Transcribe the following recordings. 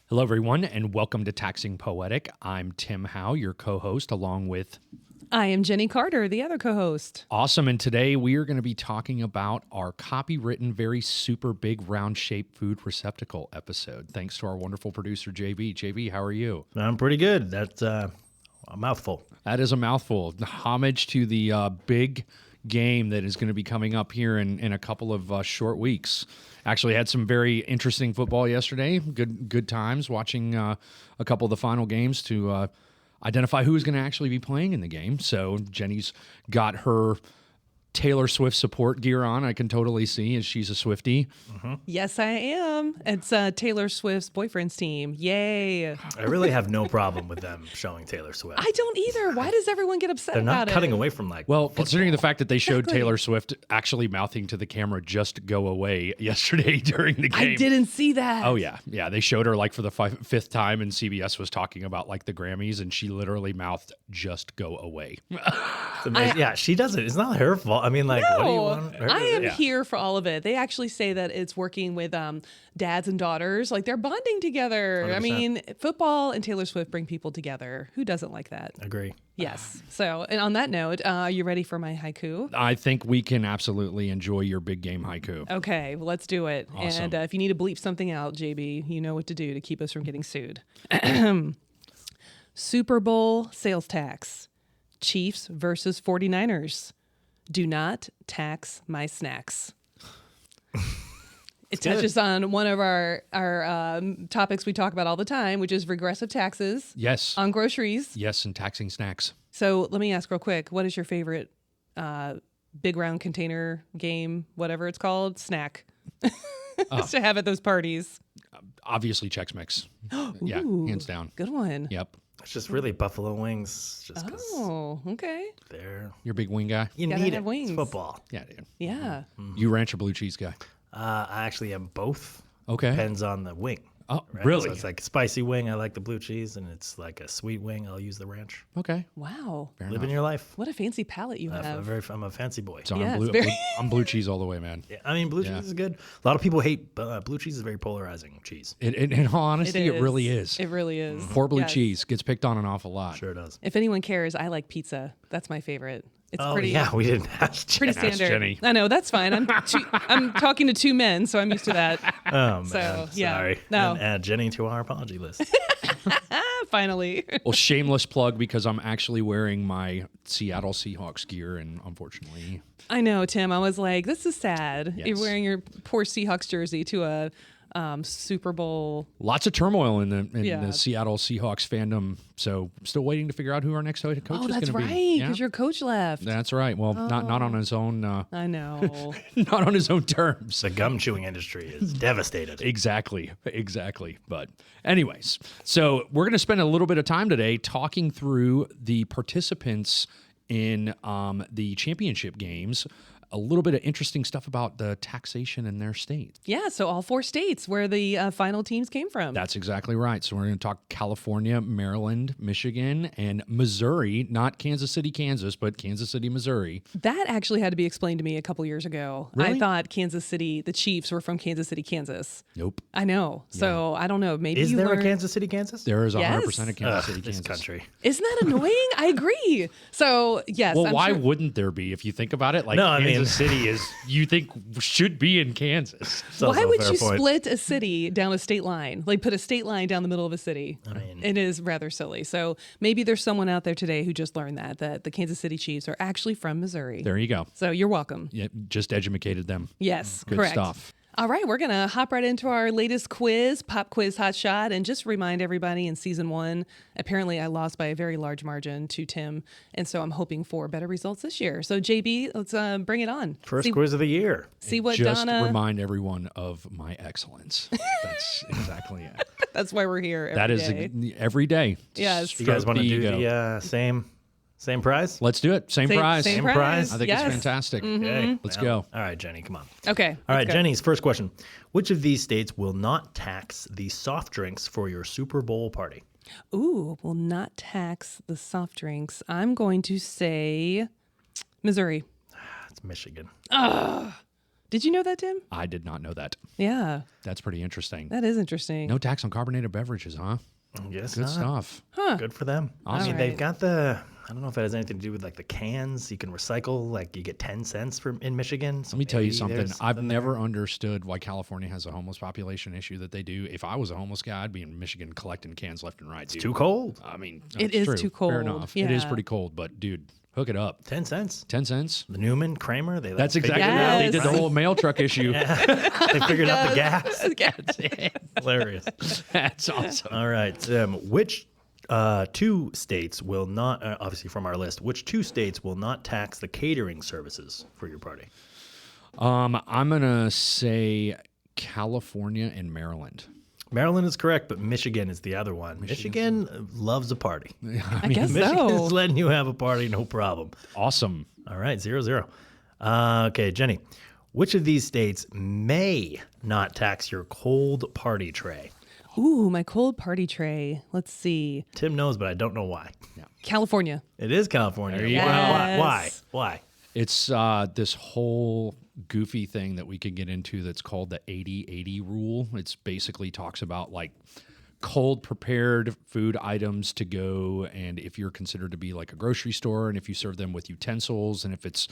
Hello, everyone, and welcome to Taxing Poetic. I'm Tim Howe, your co-host, along with... I am Jenny Carter, the other co-host. Awesome, and today we are going to be talking about our copywritten, very super big round-shaped food receptacle episode. Thanks to our wonderful producer, JV. JV, how are you? I'm pretty good. That's a mouthful. That is a mouthful. Homage to the big game that is going to be coming up here in a couple of short weeks. Actually had some very interesting football yesterday. Good times watching a couple of the final games to identify who's going to actually be playing in the game. So Jenny's got her Taylor Swift support gear on. I can totally see as she's a Swiftie. Mm-hmm. Yes, I am. It's Taylor Swift's boyfriend's team. Yay. I really have no problem with them showing Taylor Swift. I don't either. Why does everyone get upset They're about not it? cutting away from Well, considering the fact that they showed Exactly. Taylor Swift actually mouthing to the camera, "Just go away," yesterday during the game. I didn't see that. Oh, yeah. Yeah, they showed her like for the fifth time, and CBS was talking about like the Grammys, and she literally mouthed, "Just go away." It's amazing. Yeah, she does it. It's not her fault. I mean, like, what do you want her to I do? am Yeah. here for all of it. They actually say that it's working with dads and daughters. Like they're bonding together. 100%. I mean, football and Taylor Swift bring people together. Who doesn't like that? Agree. Yes. So, and on that note, are you ready for my haiku? I think we can absolutely enjoy your big game haiku. Okay, well, let's do it. Awesome. And if you need to bleep something out, JB, you know what to do to keep us from getting sued. Super Bowl sales tax. Chiefs versus 49ers. Do not tax my snacks. It touches on one of our topics we talk about all the time, which is regressive taxes Yes. on groceries. Yes, and taxing snacks. So let me ask real quick, what is your favorite big round container game, whatever it's called, snack to have at those parties? Obviously, Chex Mix. Yeah, Ooh, hands down. Good one. Yep. It's just really buffalo wings. Just because Oh, okay. they're... You're a big wing guy? You Gotta need have it. wings. It's football. Yeah, dude. Yeah. You ranch or blue cheese guy? I actually am both. Okay. Depends on the wing. Oh, Right? really? So it's like a spicy wing, I like the blue cheese, and it's like a sweet wing, I'll use the ranch. Okay. Wow. Fair Living enough. your life. What a fancy palate you have. I'm a fancy boy. So Yes, I'm, blue, very- I'm blue cheese all the way, man. Yeah, I mean, blue cheese is good. A lot of people hate blue cheese. Is very polarizing cheese. In all honesty, it really is. It really is. Poor blue Yes. cheese gets picked on an awful lot. Sure does. If anyone cares, I like pizza. That's my favorite. It's Oh pretty yeah, we didn't ask. pretty Jen. standard. Jenny. I know, that's fine. I'm talking to two men, so I'm used to that. Oh man, So, yeah. sorry. No. And add Jenny to our apology list. Finally. Well, shameless plug because I'm actually wearing my Seattle Seahawks gear, and unfortunately, I know, Tim. I was like, this is sad. Yes. You're wearing your poor Seahawks jersey to a Super Bowl. lots of turmoil in the Yeah. Seattle Seahawks fandom. So, still waiting to figure out who our next head coach Oh, is going that's to be. right, Yeah. because your coach left. That's right. Well, not on his own. I know. Not on his own terms. The gum chewing industry is devastated. Exactly. But anyways, so we're going to spend a little bit of time today talking through the participants in the championship games, a little bit of interesting stuff about the taxation in their state. Yeah, so all 4 states where the final teams came from. That's exactly right. So we're going to talk California, Maryland, Michigan, and Missouri, not Kansas City, Kansas, but Kansas City, Missouri. That actually had to be explained to me a couple years ago. Really? I thought Kansas City, the Chiefs were from Kansas City, Kansas. Nope. I know. So I don't know. Maybe Is you there learned... a Kansas City, Kansas? There is 100% Yes. of Kansas City, This Kansas. country. Isn't that annoying? I agree. So yes. Well, I'm why sure- wouldn't there be if you think about it? Like No, I Kansas mean- City is, you think, should be in Kansas. It's also Why a would fair you point. split a city down a state line? Like put a state line down the middle of a city. I mean, It is rather silly. So maybe there's someone out there today who just learned that the Kansas City Chiefs are actually from Missouri. There you go. So you're welcome. Yeah, just educated them. Yes, Good correct. stuff. All right, we're going to hop right into our latest quiz, Pop Quiz Hot Shot, and just remind everybody in season 1, apparently I lost by a very large margin to Tim, and so I'm hoping for better results this year. So JB, let's bring it on. first see, quiz of the year. see what Just Donna, remind everyone of my excellence. That's exactly it. that's why we're here That is day. every day. Yes. You guys Stroke want to do ego. the same prize? Let's do it. Same prize. Same prize. prize. I think Yes. it's fantastic. Okay, Let's well, go. All right, Jenny, come on. Okay. All right, let's go. Jenny's first question. Which of these states will not tax the soft drinks for your Super Bowl party? Ooh, will not tax the soft drinks. I'm going to say Missouri. It's Michigan. Did you know that, Tim? I did not know that. Yeah, That's pretty interesting. that is interesting. No tax on carbonated beverages, huh? I guess Good not. stuff. Good for them. Awesome. I mean, All they've right. got I don't know if it has anything to do with like the cans you can recycle. Like you get 10 cents in Michigan. So Let me tell you maybe something. there's I've something never understood why California has a homeless population issue that they do. If I was a homeless guy, I'd be in Michigan collecting cans left and right, dude. too cold. I mean, It that's is true. too Fair cold. enough. It is Yeah. pretty cold, but dude, hook it up. 10 cents. 10 cents? The Newman, Kramer, they That's figured exactly it how out. they did the Yes. whole mail truck issue. They figured out the gas. That's it. Hilarious. That's awesome. All right, Tim. Which two states will not, obviously from our list, which two states will not tax the catering services for your party? I'm going to say California and Maryland. Maryland is correct, but Michigan is the other one. Michigan loves a party. I guess Michigan so. is letting you have a party, no problem. Awesome. All right, 0-0. Okay, Jenny. Which of these states may not tax your cold party tray? Ooh, my cold party tray. Let's see. Tim knows, but I don't know why. California. It is California. There you Why? go. Why? Yes. Why? It's this whole goofy thing that we could get into that's called the 80-80 rule. It's basically talks about like cold prepared food items to go, and if you're considered to be like a grocery store, and if you serve them with utensils, and if it's,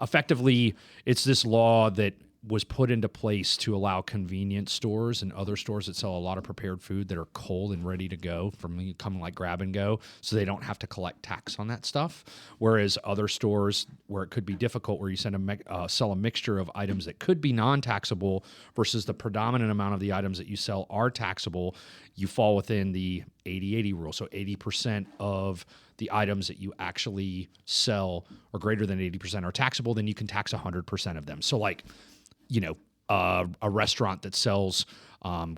effectively it's this law that was put into place to allow convenience stores and other stores that sell a lot of prepared food that are cold and ready to go from coming like grab and go, so they don't have to collect tax on that stuff. Whereas other stores where it could be difficult, where you sell a mixture of items that could be non-taxable versus the predominant amount of the items that you sell are taxable, you fall within the 80-80 rule. So 80% of the items that you actually sell or greater than 80% are taxable, then you can tax 100% of them. So like, a restaurant that sells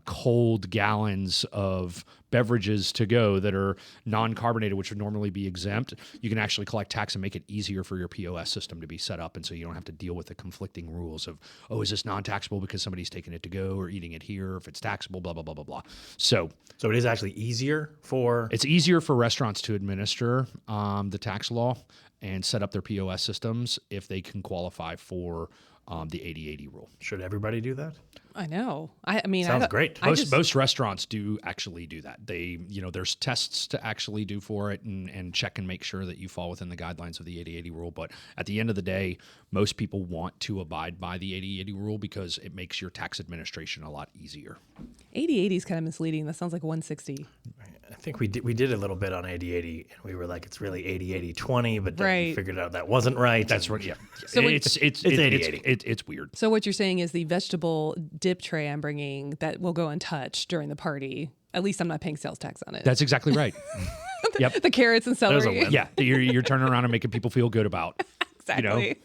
cold gallons of beverages to go that are non-carbonated, which would normally be exempt, you can actually collect tax and make it easier for your POS system to be set up. And so you don't have to deal with the conflicting rules of, is this non-taxable because somebody's taking it to go or eating it here, or if it's taxable, blah, blah, blah, blah, blah. So it is actually easier for... it's easier for restaurants to administer the tax law and set up their POS systems if they can qualify for the 80-80 rule. Should everybody do that? I know. I mean, Sounds great. Most restaurants do actually do that. They, there's tests to actually do for it and check and make sure that you fall within the guidelines of the 80-80 rule. But at the end of the day, most people want to abide by the 80-80 rule because it makes your tax administration a lot easier. 80-80 is kind of misleading. That sounds like 160. I think we did a little bit on 80-80, and we were like, it's really 80-80-20, but then we Right. figured out that wasn't right. That's right. Yeah. So it's 80-80. It's weird. So what you're saying is the vegetable dip tray I'm bringing that will go untouched during the party. At least I'm not paying sales tax on it. That's exactly right. Yep. the carrots and There's a celery. win. Yeah. You're turning around and making people feel good about. Exactly.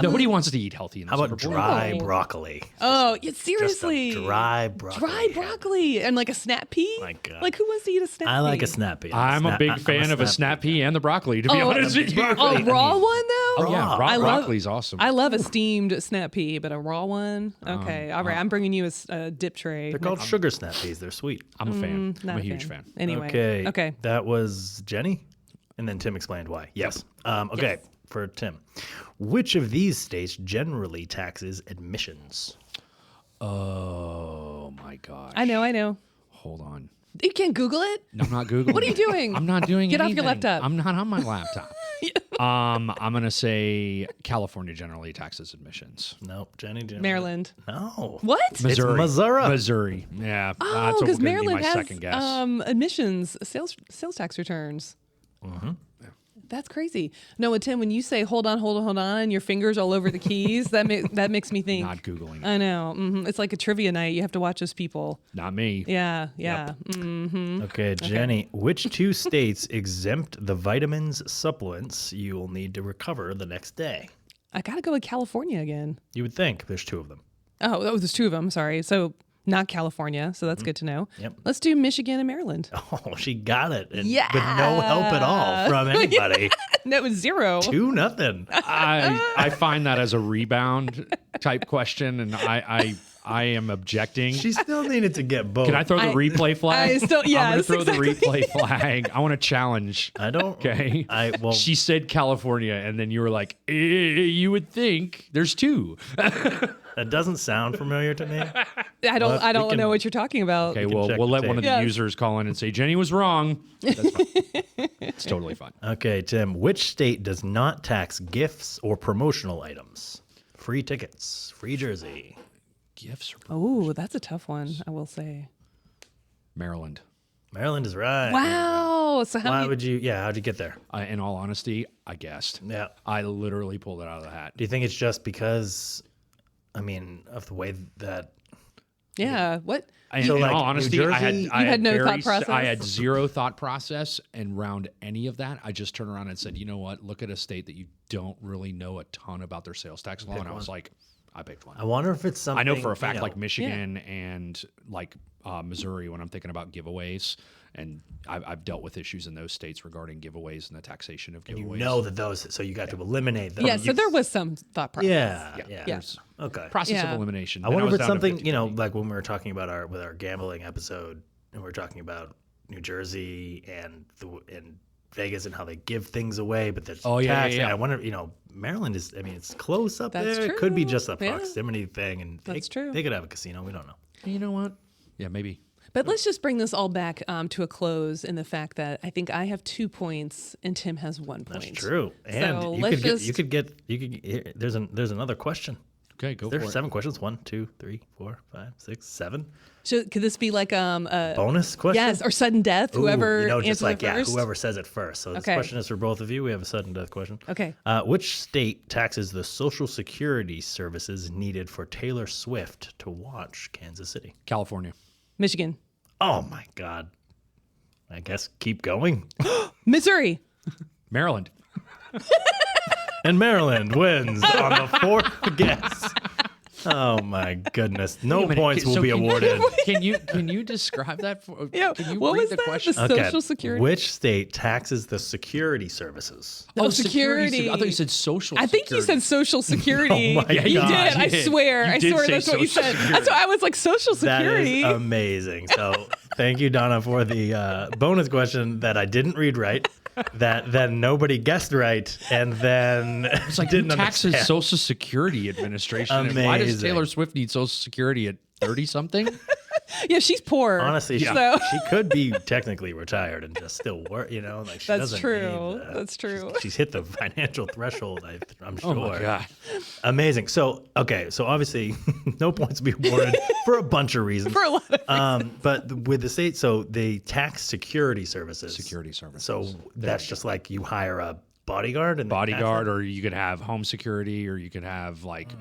Nobody wants to eat healthy in the How about Super Bowl. dry No. broccoli? Oh, yeah, Just a seriously. dry broccoli. Dry broccoli and like a snap pea. My God. Like who wants to eat a snap pea? I like a snap pea. I'm a big fan of a snap pea and the broccoli, to be honest with you. A raw one though? Oh, yeah. Raw. I love- Broccoli's awesome. I love a steamed snap pea, but a raw one? Okay. All right. I'm bringing you a dip tray. They're called sugar snap peas. They're sweet. I'm a fan. Not I'm a huge fan. Anyway. Okay. That was Jenny, and then Tim explained why. Yes. Okay. Yes. For Tim, which of these states generally taxes admissions? Oh my gosh. I know. Hold on. You can't Google it? No, I'm not Googling. What are you doing? I'm not doing Get off your anything. laptop. I'm not on my laptop. I'm going to say California generally taxes admissions. Nope. Jenny. Maryland. No. What? Missouri. Missouri. Missouri. Yeah. Oh, that's what because gonna be Maryland my has second guess. admissions, sales tax returns. That's crazy. No, Tim, when you say hold on, and your fingers all over the keys, that makes me think. Not Googling. I know. It's like a trivia night. You have to watch those people. Not me. Yeah. Okay, Jenny. Which two states exempt the vitamins supplements you will need to recover the next day? I got to go with California again. You would think there's two of them. Oh, there's two of them. Sorry. So not California. So that's good to know. Yep. Let's do Michigan and Maryland. Oh, she got it. And Yeah. with no help at all from anybody. No, it was 0. 2-0. I find that as a rebound type question, and I I am objecting. She still needed to get both. Can I throw the replay flag? I still, yes, I'm going to throw exactly. the replay flag. I want to challenge. I don't. Okay. Well, She said California, and then you were like, you would think there's two. that doesn't sound familiar to me. I don't know what you're talking about. Okay, can well, check we'll the let one of the tape. Yes. users call in and say, Jenny was wrong. That's fine. It's totally fine. Okay, Tim. Which state does not tax gifts or promotional items? Free tickets, free jersey. Gifts or Oh, that's a tough one, I will say. Maryland. Maryland is right. Wow. So how Why many? would you? Yeah, how'd you get there? In all honesty, I guessed. Yeah. I literally pulled it out of the hat. Do you think it's just because, I mean, of the way that? Yeah. What? So, In like, all New honesty, I Jersey- had no very thought process? I had zero thought process, and round any of that, I just turned around and said, you know what? Look at a state that you don't really know a ton about their sales tax law, and I was like, I picked one. I wonder if it's something. I know for a fact, you know, like Michigan and like Missouri, when I'm thinking about giveaways, and I've dealt with issues in those states regarding giveaways and the taxation of giveaways. you know that those, so you got to eliminate those. Yeah. So there was some thought process. Yeah. Yeah. There's Okay. process Yeah. of elimination. I And wonder if was it's down to something, you know, 50-50. like when we were talking about our gambling episode, and we were talking about New Jersey and Vegas and how they give things away, but there's tax. yeah. And I wonder, you know, Maryland is, I mean, it's close up That's there. It could be true. just a Yeah. proximity thing, and That's true. They could have a casino. We don't know. You know what? Yeah, maybe. But let's just bring this all back to a close in the fact that I think I have 2 points and Tim has 1 point. That's true. And So you let's could get, just- you could get, there's another question. Okay, go There's for it. 7 questions. 1, 2, 3, 4, 5, 6, 7. Could this be like a Bonus question. yes or sudden death? Ooh, Whoever you know, answers just like it first. whoever says it first. So this Okay. question is for both of you. We have a sudden death question. Okay. Which state taxes the Social Security services needed for Taylor Swift to watch Kansas City? California. Michigan, Oh my God! I guess keep going. Missouri. Maryland. And Maryland wins on the 4th guess. Oh my goodness! No Wait a minute, points will so be can you- awarded. Can you describe that? Yeah. Can you What read was the that? question? The Social Security. Which state taxes the security services? Oh, security. I thought you said social. I think you said Social Security. Oh my you God. did. I You did. swear. You I did swear say that's what you Social said. Security. That's why I was like Social Security. That is amazing. So thank you, Donna, for the bonus question that I didn't read right, that then nobody guessed right, and then It's like who didn't taxes understand. Social Security Administration? And why does Amazing. Taylor Swift need Social Security at 30 something? Yeah, she's poor. Honestly, So- she could be technically retired and just still work. You know, like she That's doesn't true. need, That's true. She's hit the financial threshold. I'm sure. Oh my God. Amazing. So okay, so obviously no points will be awarded for a bunch of reasons. For a lot of But with the state, so they tax security services. Security services. So that's just like you hire a bodyguard and they Bodyguard, tax or you could have home security, or you could have like,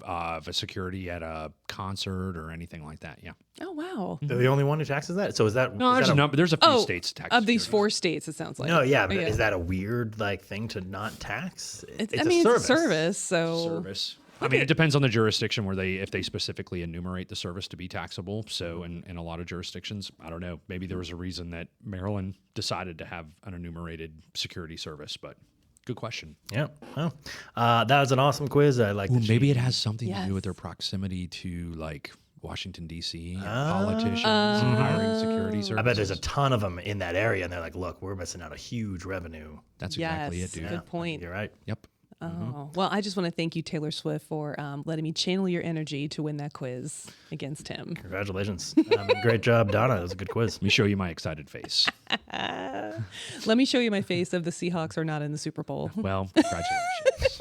a security at a concert or anything like that. Yeah. Oh wow. it. They're the only one who taxes that. So is that No, is there's that a number. There's a few states tax of these security. 4 states, it sounds like. No, yeah, but Yeah. is that a weird like thing to not tax? It's a it's service. a service. So service. I mean, it depends on the jurisdiction where if they specifically enumerate the service to be taxable. So in a lot of jurisdictions, I don't know, maybe there was a reason that Maryland decided to have an enumerated security service, but good question. Yeah. Well, that was an awesome quiz. I like. Ooh, maybe it has something to Yes. do with their proximity to like Washington, D.C., and politicians and hiring security services. I bet there's a ton of them in that area, and they're like, "Look, we're missing out a huge revenue." That's yes, exactly it, dude. good point. You're right. Yep. Oh, well, I just want to thank you, Taylor Swift, for letting me channel your energy to win that quiz against him. Congratulations. Great job, Donna. That was a good quiz. Let me show you my excited face. Let me show you my face of the Seahawks are not in the Super Bowl. Well, congratulations.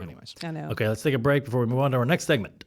Anyways. I know. Okay, let's take a break before we move on to our next segment.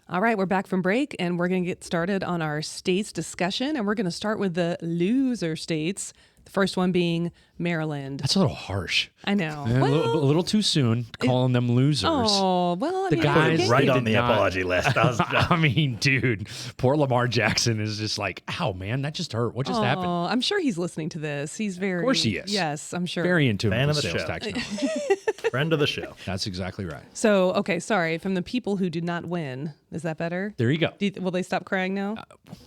All right, we're back from break, and we're going to get started on our states discussion, and we're going to start with the loser states. The first one being Maryland. That's a little harsh. I know. A little too soon calling them losers. Oh, well, I The mean, guys okay. Right They on did the not- apology list. I was- I mean, dude, poor Lamar Jackson is just like, ow, man, that just hurt. What just happened? Oh, I'm sure he's listening to this. He's very. course he is. Yes, I'm sure. Very in tune Fan with of the the sales show. tax knowledge. Friend of the show. That's exactly right. So, okay, sorry. From the people who did not win, is that better? There you go. Will they stop crying now?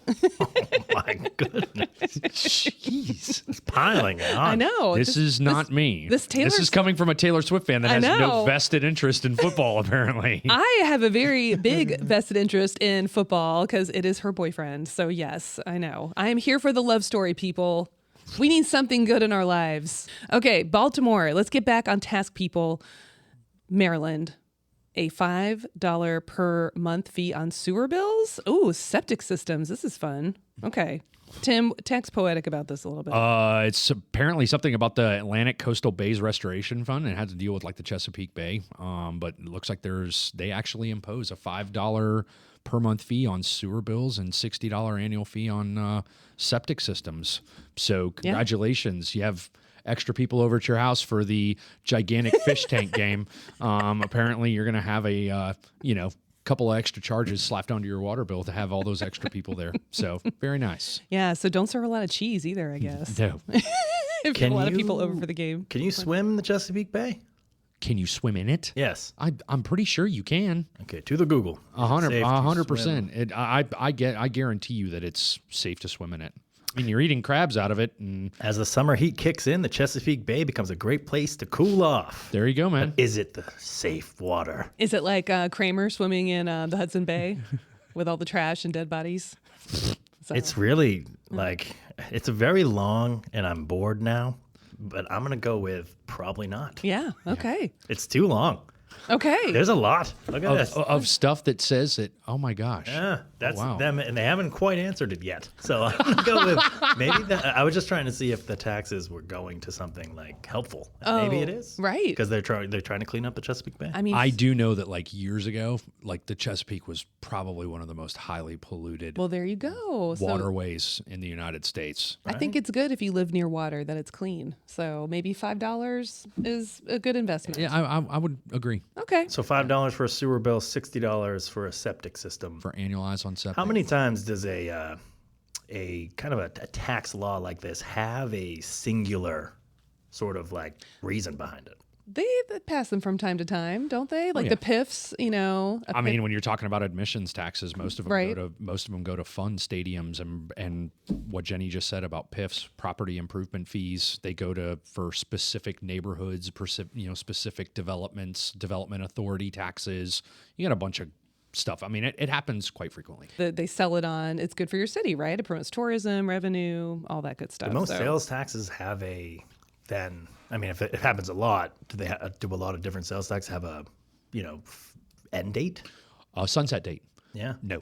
Oh my goodness. Jeez. It's piling on. I know. This is not me. this is coming from a Taylor Swift fan that I has no know. vested interest in football, apparently. I have a very big vested interest in football because it is her boyfriend. So, yes, I know. I am here for the love story, people. We need something good in our lives. Okay, Baltimore. Let's get back on task, people. Maryland. A $5 per month fee on sewer bills. Ooh, septic systems. This is fun. Okay. Tim, text Poetic about this a little bit. It's apparently something about the Atlantic Coastal Bays Restoration Fund. It had to deal with like the Chesapeake Bay. But it looks like they actually impose a $5 per month fee on sewer bills and $60 annual fee on septic systems. So congratulations. You have extra people over at your house for the gigantic fish tank game. Apparently you're going to have a, couple of extra charges slapped onto your water bill to have all those extra people there. So very nice. Yeah, so don't serve a lot of cheese either, I guess. No. If you have a lot of people over for the game. Can you swim in the Chesapeake Bay? Can you swim in it? Yes. I'm pretty sure you can. Okay, to the Google. 100%. I guarantee you that it's safe to swim in it. I mean, you're eating crabs out of it, and As the summer heat kicks in, the Chesapeake Bay becomes a great place to cool off. there you go, man. Is it the safe water? Is it like Kramer swimming in the Hudson Bay with all the trash and dead bodies? So, It's really like, it's very long and I'm bored now, but I'm going to go with probably not. yeah, okay. It's too long. Okay. There's a lot. Look at this. Of stuff that says that, oh my gosh. Yeah, that's wow. them, and they haven't quite answered it yet. So I'm gonna go with maybe that. I was just trying to see if the taxes were going to something like helpful. Maybe it is, right. Because they're trying to clean up the Chesapeake Bay. I mean, I do know that like years ago, like the Chesapeake was probably one of the most highly polluted well, there you go. So waterways in the United States. I think it's good if you live near water that it's clean. So maybe $5 is a good investment. Yeah, I would agree Okay. So $5 for a sewer bill, $60 for a septic system. for annualized on septic. How many times does a kind of a tax law like this have a singular sort of like reason behind it? They pass them from time to time, don't they? Like yeah. the PIFs, I mean, when you're talking about admissions taxes, most of them Right. go to fund stadiums and what Jenny just said about PIFs, property improvement fees. They go to for specific neighborhoods, specific developments, development authority taxes. You got a bunch of stuff. I mean, it happens quite frequently. they sell it on, it's good for your city, right? It promotes tourism, revenue, all that good stuff. Do most So- sales taxes have if it happens a lot, do a lot of different sales tax have a, end date? Sunset date. Yeah. No.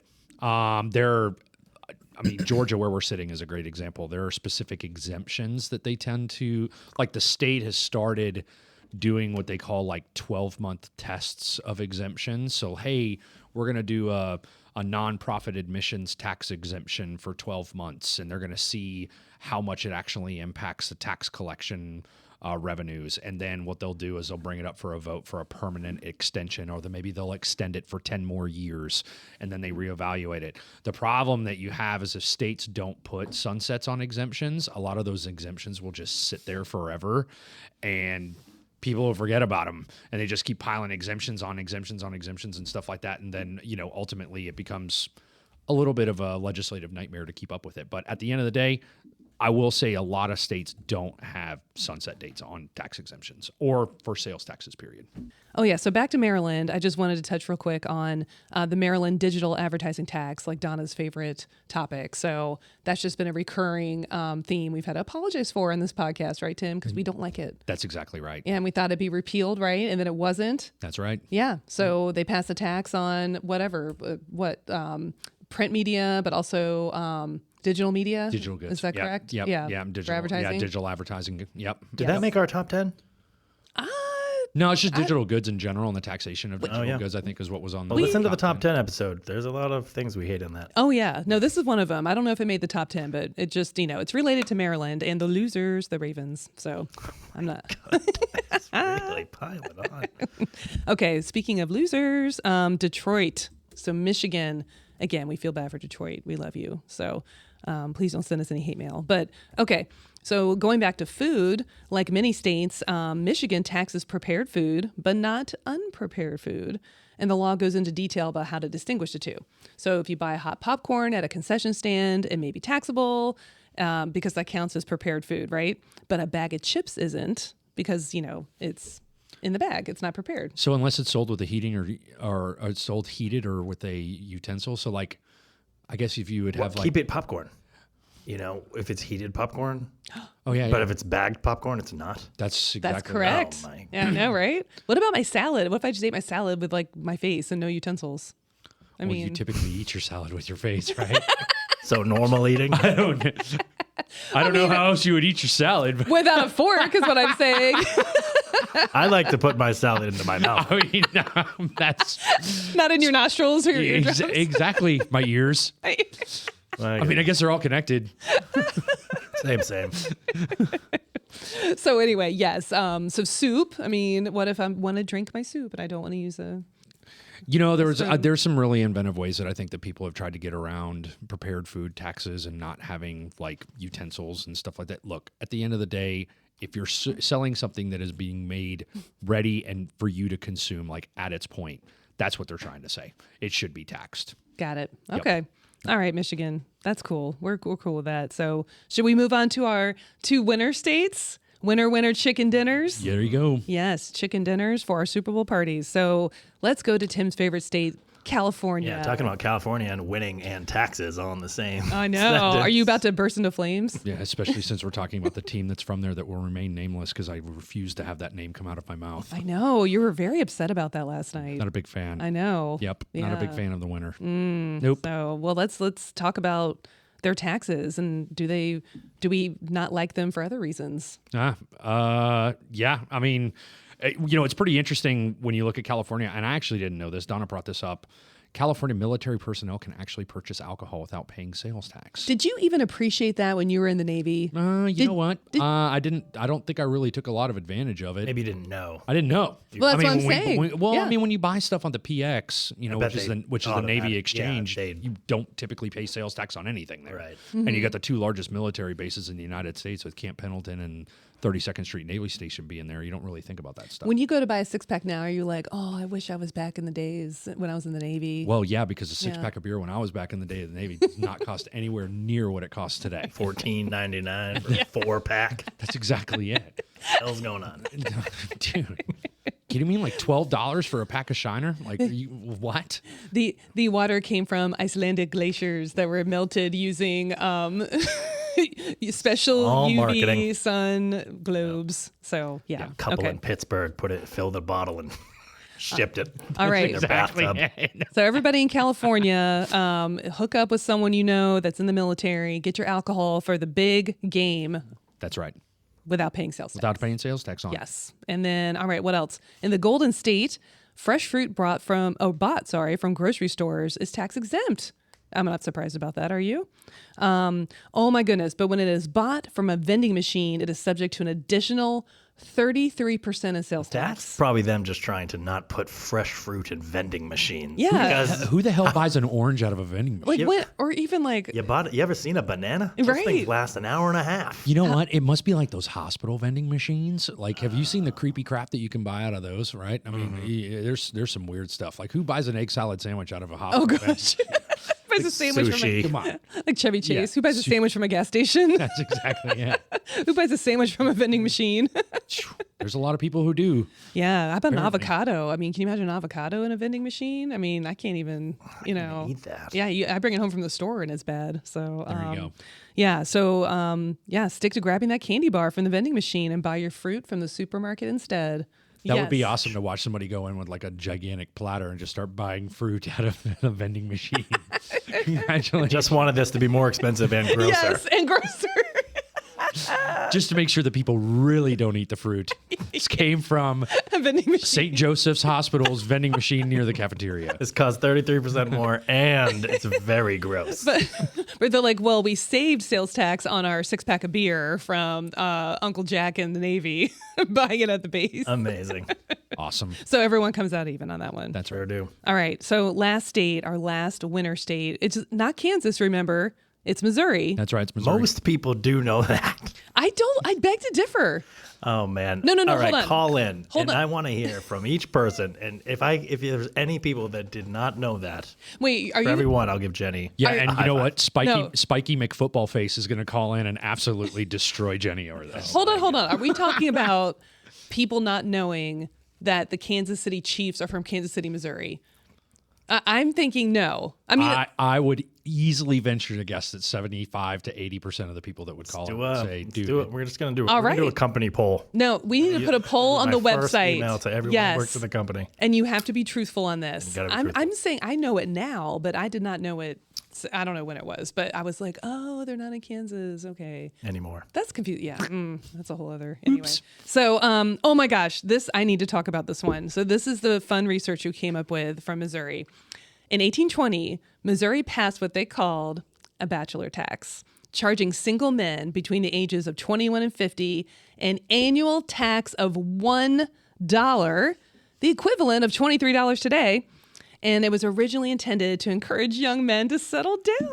Georgia, where we're sitting, is a great example. There are specific exemptions that they tend to, like the state has started doing what they call like 12-month tests of exemptions. So, hey, we're going to do a nonprofit admissions tax exemption for 12 months, and they're going to see how much it actually impacts the tax collection revenues. And then what they'll do is they'll bring it up for a vote for a permanent extension, or maybe they'll extend it for 10 more years, and then they reevaluate it. The problem that you have is if states don't put sunsets on exemptions, a lot of those exemptions will just sit there forever, and people will forget about them, and they just keep piling exemptions on exemptions on exemptions and stuff like that. And then, ultimately it becomes a little bit of a legislative nightmare to keep up with it. But at the end of the day, I will say a lot of states don't have sunset dates on tax exemptions or for sales taxes, period. Oh, yeah. So back to Maryland. I just wanted to touch real quick on the Maryland digital advertising tax, like Donna's favorite topic. So that's just been a recurring theme we've had to apologize for in this podcast, right, Tim? Because we don't like it. That's exactly right. Yeah, and we thought it'd be repealed, right? And then it wasn't. That's right. Yeah. So they passed a tax on whatever, print media, but also digital media. Digital goods. Is that Yep. correct? Yep. Yeah. Yeah. Digital. For advertising. Yeah. Digital advertising. Yep. Did that make our top 10? No, it's just digital goods in general, and the taxation of digital yeah. goods, I think, is what was on the Well, listen to the top 10. 10 episode. There's a lot of things we hate on that. Oh, yeah. No, this is one of them. I don't know if it made the top 10, but it just, it's related to Maryland and the losers, the Ravens. So I'm not. It's really piling on. Okay. Speaking of losers, Detroit. So Michigan. Again, we feel bad for Detroit. We love you. So please don't send us any hate mail. But okay. So going back to food, like many states, Michigan taxes prepared food, but not unprepared food. And the law goes into detail about how to distinguish the two. So if you buy hot popcorn at a concession stand, it may be taxable because that counts as prepared food, right? But a bag of chips isn't because, it's in the bag. It's not prepared. So unless it's sold with a heating or it's sold heated or with a utensil. So like, I guess if you would have keep it popcorn. If it's heated popcorn. Oh yeah. But if it's bagged popcorn, it's not. That's exactly. That's correct. Oh, my. Yeah, I know, right? What about my salad? What if I just ate my salad with like my face and no utensils? Well, you typically eat your salad with your face, right? So normal eating. I don't know how else you would eat your salad. But without a fork is what I'm saying. I like to put my salad into my mouth. I mean, that's Not in your nostrils or your eardrums. exactly my ears. I mean, I guess they're all connected. Same. So anyway, yes. So soup. I mean, what if I want to drink my soup and I don't want to use a... there's some really inventive ways that I think that people have tried to get around prepared food taxes and not having like utensils and stuff like that. Look, at the end of the day, if you're selling something that is being made ready and for you to consume, like at its point, that's what they're trying to say. It should be taxed. Got it. Okay. All right, Michigan. That's cool. We're cool with that. So should we move on to our two winner states? Winner, chicken dinners. There you go. Yes, chicken dinners for our Super Bowl parties. So let's go to Tim's favorite state, California. Yeah, talking about California and winning and taxes all in the same. I know. Are you about to burst into flames? Yeah, especially since we're talking about the team that's from there that will remain nameless because I refuse to have that name come out of my mouth. I know. You were very upset about that last night. Not a big fan. I know. Yep. Not a big fan of the winner. Mm, nope. So, well, let's talk about their taxes and do we not like them for other reasons? Yeah. I mean, it's pretty interesting when you look at California, and I actually didn't know this. Donna brought this up. California military personnel can actually purchase alcohol without paying sales tax. Did you even appreciate that when you were in the Navy? You know what? I didn't. I don't think I really took a lot of advantage of it. Maybe you didn't know. I didn't know. Well, that's what I'm saying. I mean, when you buy stuff on the PX, which is the Navy exchange, yeah, you don't typically pay sales tax on anything there. Right. And you got the two largest military bases in the United States with Camp Pendleton and 32nd Street Navy Station being there. You don't really think about that stuff. When you go to buy a six-pack now, are you like, oh, I wish I was back in the days when I was in the Navy? Well, yeah, because a six-pack of beer when I was back in the day of the Navy did not cost anywhere near what it costs today. $14.99 for 4-pack. That's exactly it. What the hell's going on? Dude. You mean like $12 for a pack of Shiner? Like, what? The water came from Icelandic glaciers that were melted using special All UV marketing. sun globes. So yeah, Couple okay. in Pittsburgh fill the bottle and shipped it. All right. In their bathtub. So everybody in California, hook up with someone you know that's in the military. Get your alcohol for the big game That's right. without paying sales tax. Without paying sales tax on it. Yes. And then, all right, what else? In the Golden State, fresh fruit bought from grocery stores is tax exempt. I'm not surprised about that. Are you? Oh my goodness. But when it is bought from a vending machine, it is subject to an additional 33% of sales tax. That's probably them just trying to not put fresh fruit in vending machines. Yeah. Because Who the hell buys an orange out of a vending machine? Like what? Or even like, you ever seen a banana? Those Right. things last an hour and a half. You know what? It must be like those hospital vending machines. Like, have you seen the creepy crap that you can buy out of those? Right? I mean, there's some weird stuff. Like, who buys an egg salad sandwich out of a hospital? oh gosh. Who buys a sandwich Sushi. Come on, like Chevy Chase? Yeah. Who buys a sandwich from a gas station? that's exactly it. Who buys a sandwich from a vending machine? There's a lot of people who do. Yeah, how about an Apparently. avocado? I mean, can you imagine an avocado in a vending machine? I mean, I can't even, Eat that. Yeah, I bring it home from the store and it's bad. So There you go. Yeah, so stick to grabbing that candy bar from the vending machine and buy your fruit from the supermarket instead. That would be Yes. awesome to watch somebody go in with like a gigantic platter and just start buying fruit out of a vending machine. Congratulations. Just wanted this to be more expensive and grosser. Yes, and grosser. Just to make sure that people really don't eat the fruit. This came from A vending machine. St. Joseph's Hospital's vending machine near the cafeteria. This costs 33% more, and it's very gross. But they're like, well, we saved sales tax on our 6-pack of beer from Uncle Jack in the Navy buying it at the base. Amazing. Awesome. So everyone comes out even on that one. That's Sure right. do. All right. So last state, our last winner state, it's not Kansas, remember. It's Missouri. That's right. It's Missouri. Most people do know that. I beg to differ. Oh man. No, All right, hold on. call in. Hold on. I want to hear from each person. And if there's any people that did not know that, Wait, are for you? everyone, I'll give Jenny. Yeah, Are- and you know what? No. Spiky McFootballface is going to call in and absolutely destroy Jenny over this. Hold on. Are we talking about people not knowing that the Kansas City Chiefs are from Kansas City, Missouri? I'm thinking no. I mean, I would easily venture to guess that 75 to 80% of the people that would call in would say, Let's dude, do it. We're just going to do it. All We're going to do a right. company poll. no. We need to put a poll on the My first website. email to everyone yes. who works for the company. And you have to be truthful on this. gotta be I'm truthful. saying I know it now, but I did not know it. I don't know when it was, but I was like, oh, they're not in Kansas. Okay. Anymore. That's confusing. Yeah, that's a whole other. Anyway, so oh my gosh, I need to talk about this one. So this is the fun research you came up with from Missouri. In 1820, Missouri passed what they called a bachelor tax, charging single men between the ages of 21 and 50 an annual tax of $1, the equivalent of $23 today. And it was originally intended to encourage young men to settle down.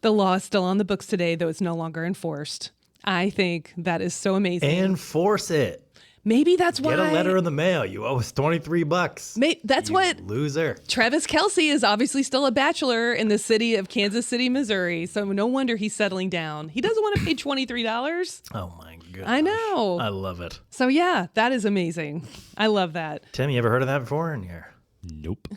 The law is still on the books today, though it's no longer enforced. I think that is so amazing. Enforce it. Maybe that's why. Get a letter in the mail. You owe us $23. That's You what loser. Travis Kelce is obviously still a bachelor in the city of Kansas City, Missouri. So no wonder he's settling down. He doesn't want to pay $23. Oh my goodness. I know. I love it. So yeah, that is amazing. I love that. Tim, you ever heard of that before in here? nope.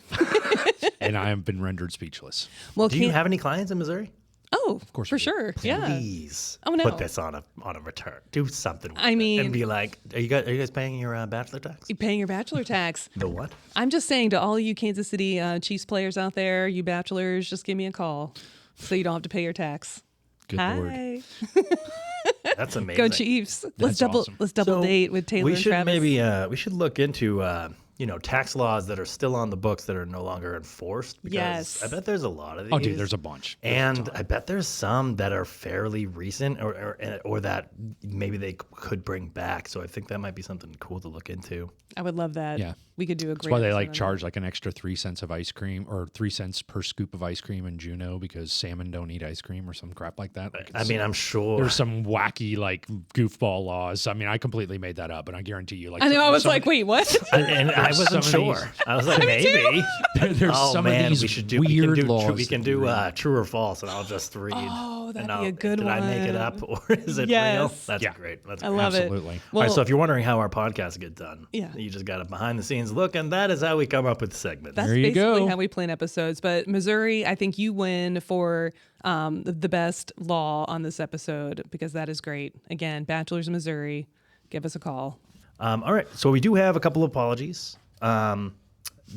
And I have been rendered speechless. Well, Do you have any clients in Missouri? Oh, of course for we do. sure. Yeah. Please Oh, no. put this on a return. Do something. With I it. mean- and be like, are you guys paying your bachelor tax? You're paying your bachelor tax. The what? I'm just saying to all you Kansas City Chiefs players out there, you bachelors, just give me a call so you don't have to pay your tax. Good Lord. Hi. That's amazing. Go Chiefs. Let's That's awesome. double So date with Taylor we and should Travis. we should look into tax laws that are still on the books that are no longer enforced. Because Yes. I bet there's a lot of these. Oh, dude, there's a bunch. And I bet there's some that are fairly recent or that maybe they could bring back. So I think that might be something cool to look into. I would love that. Yeah. We could do a great That's why they episode like on charge like an extra 3 cents of ice cream or 3 cents per scoop of ice cream in Juneau because salmon don't eat ice cream or some crap like that. Like I mean, I'm sure. there's some wacky like goofball laws. I mean, I completely made that up, but I guarantee you, like that. I know. I was some- like, wait, what? and I some wasn't of sure. these- I was like, maybe. there's Oh some man, of these we should do. weird laws. We can do true or false, and I'll just read. Oh, that'd and be a good did I make it one. up, or is it real? Yes. That's Yeah. great. That's I great. love Absolutely. it. All right, so if you're wondering how our podcasts get done, Yeah. you just got a behind the scenes look, and that is how we come up with segments. That's There you basically go. how we plan episodes. But Missouri, I think you win for the best law on this episode because that is great. Again, Bachelors of Missouri, give us a call. All right, so we do have a couple of apologies.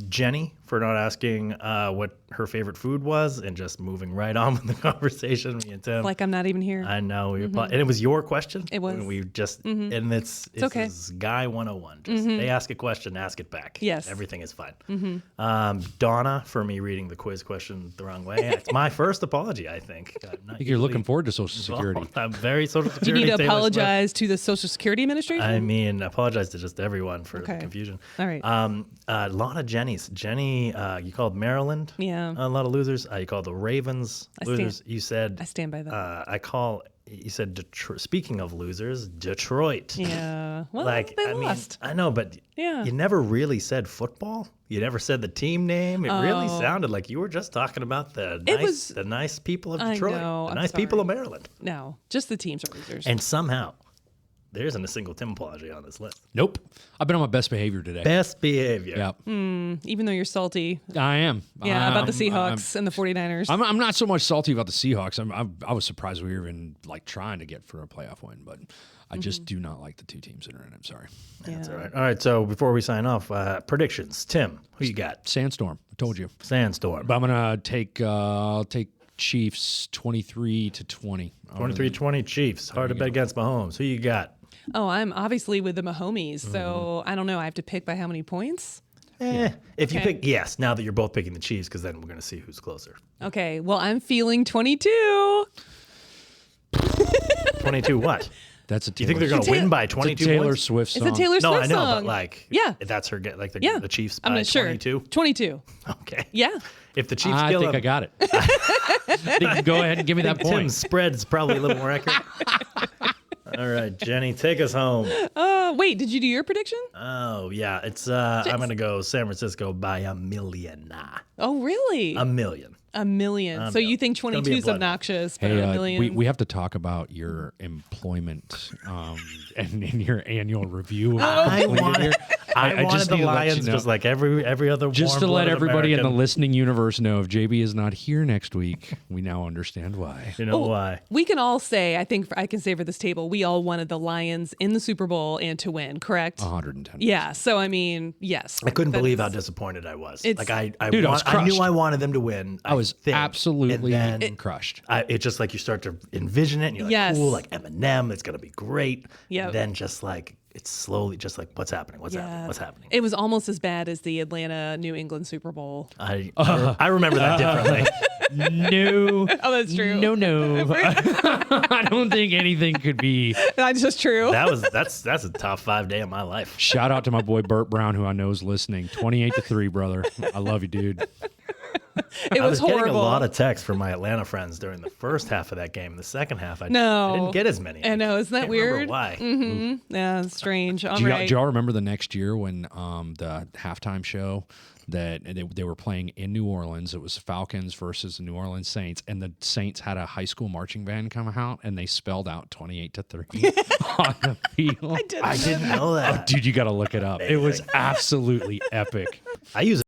Jenny for not asking what her favorite food was and just moving right on with the conversation. Me and Tim. Like I'm not even here. I know, and it was your question. It was. And we just, and it's okay. Guy 101. Just they ask a question, ask it back. Yes. everything is fine. Donna for me reading the quiz question the wrong way. It's my first apology. I think. I think you're looking forward to Social Security. I'm very Social Do you Security. need to Taylor Swift. apologize to the Social Security Administration? I mean, apologize to just everyone for the Okay. confusion. All right. A lot of Jennies. Jenny, you called Maryland. Yeah. A lot of losers. You called the Ravens losers. You said. I stand by that. You said Detroit. Speaking of losers, Detroit. Yeah. Well, Like they I lost. mean, I know, but Yeah. you never really said football. You never said the team name. It really sounded like you were just talking about the nice people of I Detroit, know, the I'm nice people of sorry. Maryland, No, just the teams are losers. and somehow there isn't a single Tim apology on this list. Nope. I've been on my best behavior today. Best behavior. Yeah, Even though you're salty. I am. Yeah, about the I'm- Seahawks and the 49ers. I'm not so much salty about the Seahawks. I was surprised we were even like trying to get for a playoff win, but I just do not like the two teams that are in it. I'm sorry. That's all right. All right. So before we sign off, predictions. Tim, who you got? Sandstorm. I told you. Sandstorm. But I'm gonna take I'll take Chiefs 23-20. 23-20 Chiefs. Hard to bet against Mahomes. Who you got? Oh, I'm obviously with the Mahomes. Mm-hmm. So I don't know. I have to pick by how many points? If you Okay. pick, yes, now that you're both picking the Chiefs, because then we're going to see who's closer. Okay. Well, I'm feeling 22. 22 what? That's a Do you think they're going to win by 22 Taylor points? Swift song. It's a Taylor Swift No, I know, song. but like, Yeah. that's her get like the, Yeah. the Chiefs I'm by not sure. 22. 22. Okay. Yeah. If the Chiefs I kill think them, I got it. Go ahead and give me that point. Tim's spread's probably a little more accurate. All right, Jenny, take us home. Wait, did you do your prediction? Oh yeah, it's I'm gonna go San Francisco by a million. Oh, really? A million. A million. So you think gonna be a 22 is bloodbath. obnoxious, but Hey, a million? we have to talk about your employment and in your annual review. I When you're wanted, here. I wanted just the need to let you Lions know. just like every other Just to let warm-blooded everybody in the American. listening universe know, if JB is not here next week, we now understand why. You know why? We can all say, I think I can say for this table, we all wanted the Lions in the Super Bowl and to win, correct? 110. Yeah. So, I mean, yes. I couldn't believe how That's- disappointed I was. It's- Like I Dude, I was knew crushed. I wanted them to win. I was think, absolutely and then crushed. it's just like you start to envision it, and you're like, Yes. cool, like Eminem, it's gonna be great. Yep. And then just like it's slowly, just like what's happening? What's happening? What's happening? It was almost as bad as the Atlanta New England Super Bowl. I remember that differently. No. Oh, that's true. No. I don't think anything could be. That's just true. That's a top 5 day of my life. Shout out to my boy Burt Brown, who I know is listening. 28-3, brother. I love you, dude. It I was was getting horrible. a lot of texts from my Atlanta friends during the first half of that game. In the second half, I No. didn't get as many. I know, isn't that Can't remember weird? why? Yeah, it's strange. All Do right. y'all remember the next year when the halftime show that they were playing in New Orleans? It was Falcons versus the New Orleans Saints, and the Saints had a high school marching band come out, and they spelled out 28-3 on the field. I didn't know that. Dude, you got to look it up. It was absolutely epic. I use